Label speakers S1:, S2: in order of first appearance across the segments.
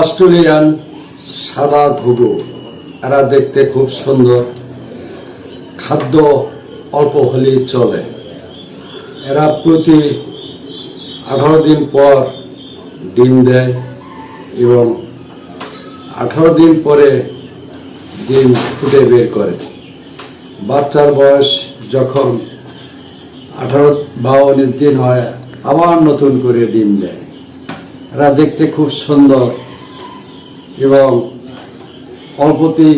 S1: Australian সাদা ঘুঘু, এরা দেখতে খুব সুন্দর। খাদ্য অল্প হলেই চলে। এরা প্রতি 18 দিন পর ডিম দেয় এবং 18 দিন পরে ডিম ফুটে বের করে। বাচ্চার বয়স যখন 18 বা 19 দিন হয় আবার নতুন করে ডিম দেয়। এরা দেখতে খুব সুন্দর এবং অল্পতেই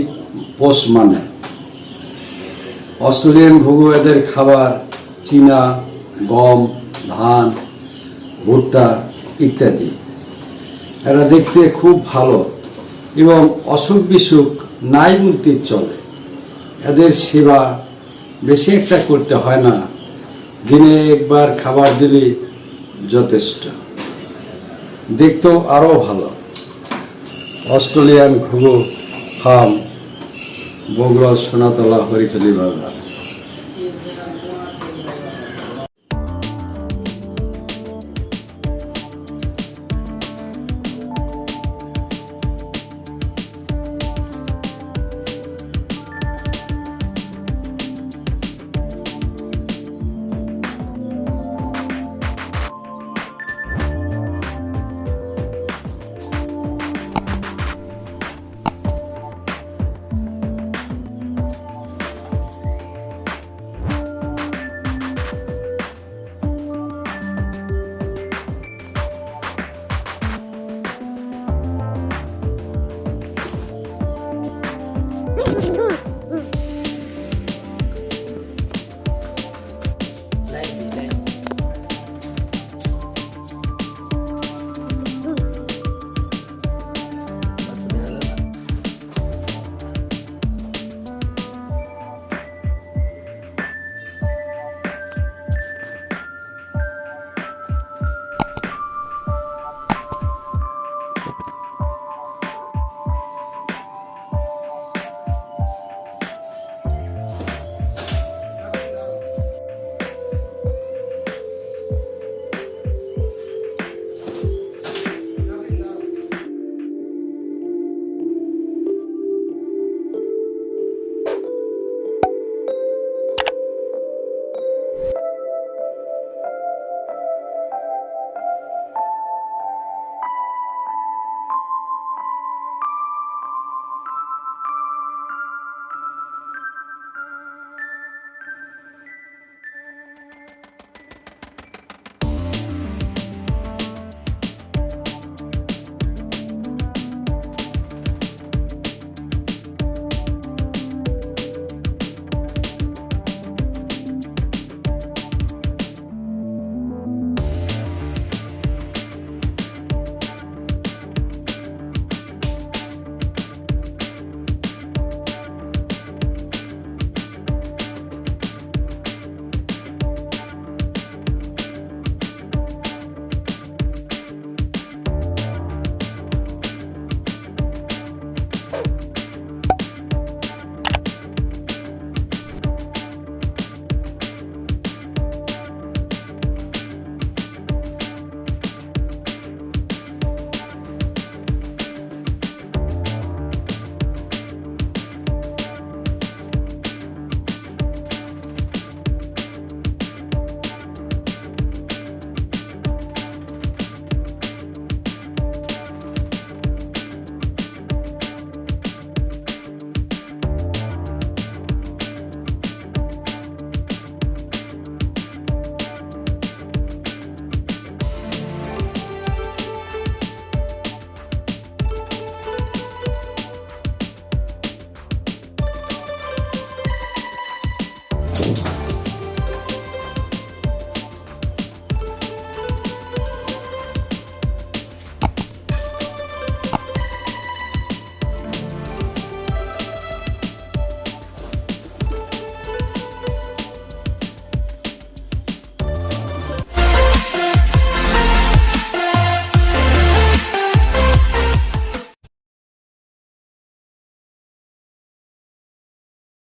S1: পোষ মানে। অস্ট্রেলিয়ান ঘুঘু এদের খাবার চীনা, গম, ধান, ভুট্টা ইত্যাদি। এরা দেখতে খুব ভালো এবং অসুখ বিসুখ নাই বলতেই চলে। এদের সেবা বেশি একটা করতে হয় না, দিনে একবার খাবার দিলে যথেষ্ট। দেখতেও আরও ভালো। অস্ট্রেলিয়ান ঘুঘু ফার্ম, বগুড়া, সোনাতলা, হরিখালী বাজার।